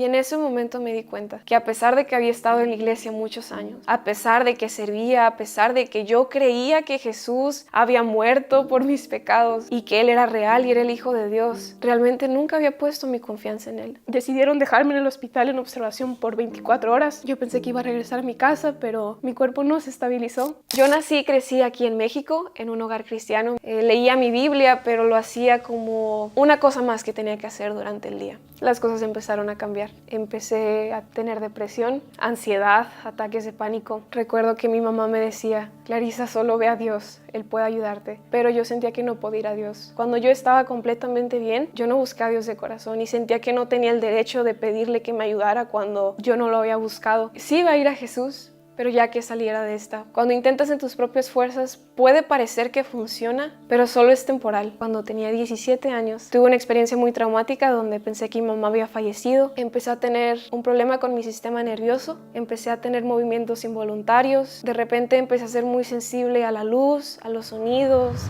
Y en ese momento me di cuenta que a pesar de que había estado en la iglesia muchos años, a pesar de que servía, a pesar de que yo creía que Jesús había muerto por mis pecados y que Él era real y era el Hijo de Dios, realmente nunca había puesto mi confianza en Él. Decidieron dejarme en el hospital en observación por 24 horas. Yo pensé que iba a regresar a mi casa, pero mi cuerpo no se estabilizó. Yo nací y crecí aquí en México, en un hogar cristiano. Leía mi Biblia, pero lo hacía como una cosa más que tenía que hacer durante el día. Las cosas empezaron a cambiar. Empecé a tener depresión, ansiedad, ataques de pánico. Recuerdo que mi mamá me decía: Clarisa, solo ve a Dios, Él puede ayudarte. Pero yo sentía que no podía ir a Dios. Cuando yo estaba completamente bien, yo no buscaba a Dios de corazón y sentía que no tenía el derecho de pedirle que me ayudara cuando yo no lo había buscado. Sí iba a ir a Jesús, pero ya que saliera de esta. Cuando intentas en tus propias fuerzas, puede parecer que funciona, pero solo es temporal. Cuando tenía 17 años, tuve una experiencia muy traumática donde pensé que mi mamá había fallecido. Empecé a tener un problema con mi sistema nervioso, empecé a tener movimientos involuntarios. De repente empecé a ser muy sensible a la luz, a los sonidos,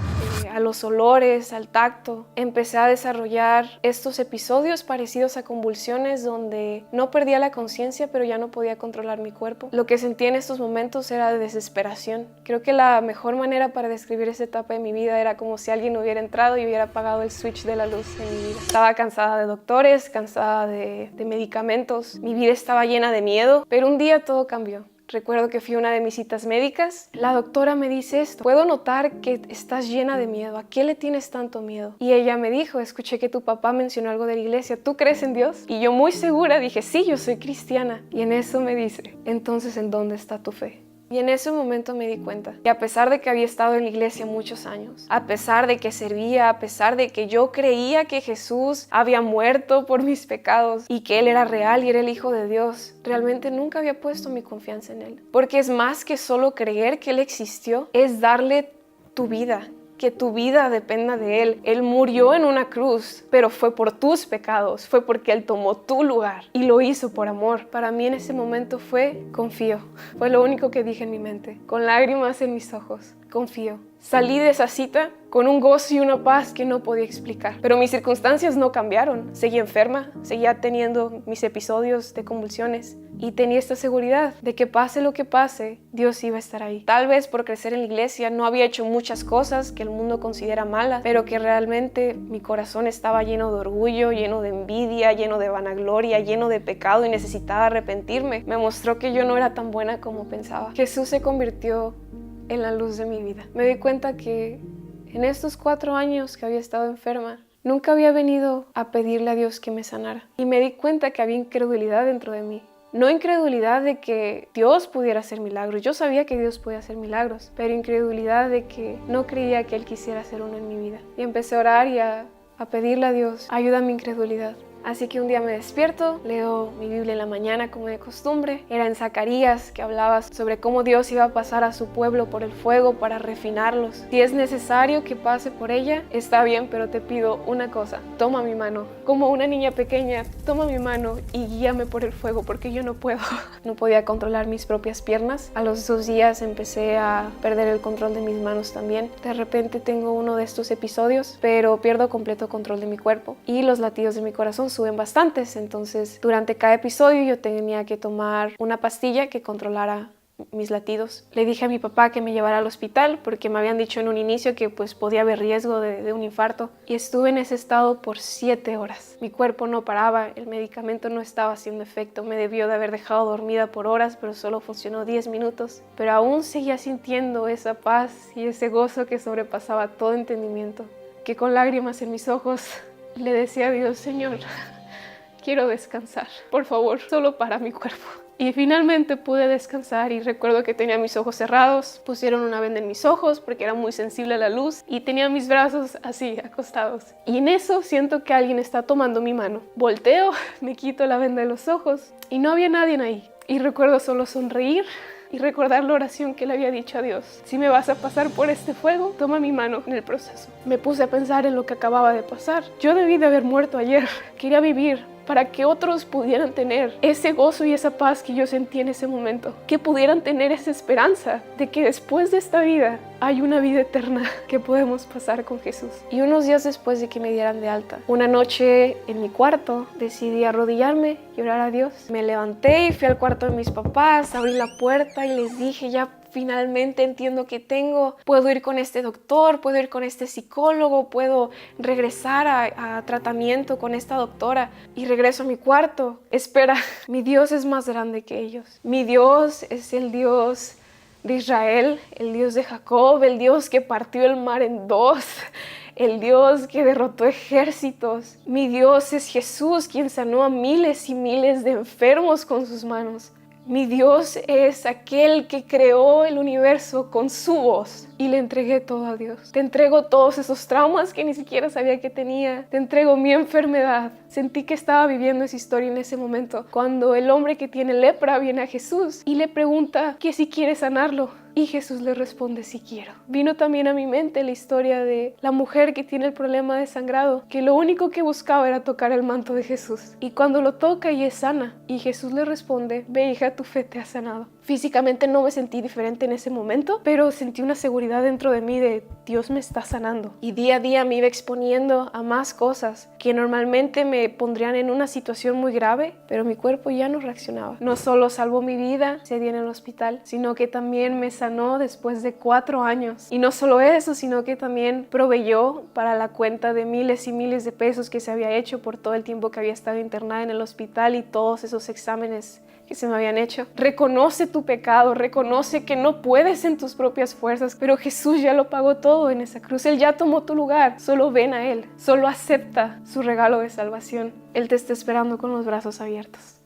a los olores, al tacto. Empecé a desarrollar estos episodios parecidos a convulsiones donde no perdía la conciencia, pero ya no podía controlar mi cuerpo. Lo que sentía en estos momentos era de desesperación. Creo que la mejor manera para describir esa etapa de mi vida era como si alguien hubiera entrado y hubiera apagado el switch de la luz en mi vida. Estaba cansada de doctores, cansada de medicamentos. Mi vida estaba llena de miedo, pero un día todo cambió. Recuerdo que fui a una de mis citas médicas. La doctora me dice esto: puedo notar que estás llena de miedo. ¿A qué le tienes tanto miedo? Y ella me dijo: escuché que tu papá mencionó algo de la iglesia. ¿Tú crees en Dios? Y yo muy segura dije: sí, yo soy cristiana. Y en eso me dice: entonces, ¿en dónde está tu fe? Y en ese momento me di cuenta que a pesar de que había estado en la iglesia muchos años, a pesar de que servía, a pesar de que yo creía que Jesús había muerto por mis pecados y que Él era real y era el Hijo de Dios, realmente nunca había puesto mi confianza en Él. Porque es más que solo creer que Él existió, es darle tu vida. Que tu vida dependa de Él. Él murió en una cruz, pero fue por tus pecados, fue porque Él tomó tu lugar y lo hizo por amor. Para mí en ese momento fue: confío. Fue lo único que dije en mi mente, con lágrimas en mis ojos: confío. Salí de esa cita con un gozo y una paz que no podía explicar. Pero mis circunstancias no cambiaron. Seguía enferma, seguía teniendo mis episodios de convulsiones y tenía esta seguridad de que pase lo que pase, Dios iba a estar ahí. Tal vez por crecer en la iglesia no había hecho muchas cosas que el mundo considera malas, pero que realmente mi corazón estaba lleno de orgullo, lleno de envidia, lleno de vanagloria, lleno de pecado y necesitaba arrepentirme. Me mostró que yo no era tan buena como pensaba. Jesús se convirtió en la luz de mi vida. Me di cuenta que en estos 4 años que había estado enferma, nunca había venido a pedirle a Dios que me sanara. Y me di cuenta que había incredulidad dentro de mí. No incredulidad de que Dios pudiera hacer milagros. Yo sabía que Dios podía hacer milagros, pero incredulidad de que no creía que Él quisiera hacer uno en mi vida. Y empecé a orar y a pedirle a Dios: ayuda a mi incredulidad. Así que un día me despierto, leo mi Biblia en la mañana como de costumbre. Era en Zacarías, que hablaba sobre cómo Dios iba a pasar a su pueblo por el fuego para refinarlos. Si es necesario que pase por ella, está bien, pero te pido una cosa: toma mi mano. Como una niña pequeña, toma mi mano y guíame por el fuego, porque yo no puedo. No podía controlar mis propias piernas. A los 2 días empecé a perder el control de mis manos también. De repente tengo uno de estos episodios, pero pierdo completo control de mi cuerpo y los latidos de mi corazón suben bastantes. Entonces, durante cada episodio yo tenía que tomar una pastilla que controlara mis latidos. Le dije a mi papá que me llevara al hospital porque me habían dicho en un inicio que pues podía haber riesgo de un infarto, y estuve en ese estado por 7 horas. Mi cuerpo no paraba, el medicamento no estaba haciendo efecto. Me debió de haber dejado dormida por horas, pero solo funcionó 10 minutos. Pero aún seguía sintiendo esa paz y ese gozo que sobrepasaba todo entendimiento, que con lágrimas en mis ojos le decía a Dios: Señor, quiero descansar, por favor, solo para mi cuerpo. Y finalmente pude descansar, y recuerdo que tenía mis ojos cerrados, pusieron una venda en mis ojos porque era muy sensible a la luz, y tenía mis brazos así, acostados. Y en eso siento que alguien está tomando mi mano. Volteo, me quito la venda de los ojos y no había nadie ahí. Y recuerdo solo sonreír y recordar la oración que le había dicho a Dios: si me vas a pasar por este fuego, toma mi mano en el proceso. Me puse a pensar en lo que acababa de pasar. Yo debí de haber muerto ayer. Quería vivir, para que otros pudieran tener ese gozo y esa paz que yo sentí en ese momento, que pudieran tener esa esperanza de que después de esta vida hay una vida eterna que podemos pasar con Jesús. Y unos días después de que me dieran de alta, una noche en mi cuarto decidí arrodillarme y orar a Dios. Me levanté y fui al cuarto de mis papás, abrí la puerta y les dije: ya finalmente entiendo que puedo ir con este doctor, puedo ir con este psicólogo, puedo regresar a tratamiento con esta doctora. Y regreso a mi cuarto. Espera, mi Dios es más grande que ellos. Mi Dios es el Dios de Israel, el Dios de Jacob, el Dios que partió el mar en dos, el Dios que derrotó ejércitos. Mi Dios es Jesús, quien sanó a miles y miles de enfermos con sus manos. Mi Dios es aquel que creó el universo con su voz. Y le entregué todo a Dios. Te entrego todos esos traumas que ni siquiera sabía que tenía. Te entrego mi enfermedad. Sentí que estaba viviendo esa historia en ese momento, cuando el hombre que tiene lepra viene a Jesús y le pregunta que si quiere sanarlo. Y Jesús le responde: sí quiero. Vino también a mi mente la historia de la mujer que tiene el problema de sangrado, que lo único que buscaba era tocar el manto de Jesús. Y cuando lo toca y es sana, y Jesús le responde: ve, hija, tu fe te ha sanado. Físicamente no me sentí diferente en ese momento, pero sentí una seguridad dentro de mí de Dios me está sanando. Y día a día me iba exponiendo a más cosas que normalmente me pondrían en una situación muy grave, pero mi cuerpo ya no reaccionaba. No solo salvó mi vida ese día en el hospital, sino que también me sanó después de 4 años. Y no solo eso, sino que también proveyó para la cuenta de miles y miles de pesos que se había hecho por todo el tiempo que había estado internada en el hospital y todos esos exámenes que se me habían hecho. Reconoce tu pecado, reconoce que no puedes en tus propias fuerzas, pero Jesús ya lo pagó todo en esa cruz. Él ya tomó tu lugar. Solo ven a Él, solo acepta su regalo de salvación. Él te está esperando con los brazos abiertos.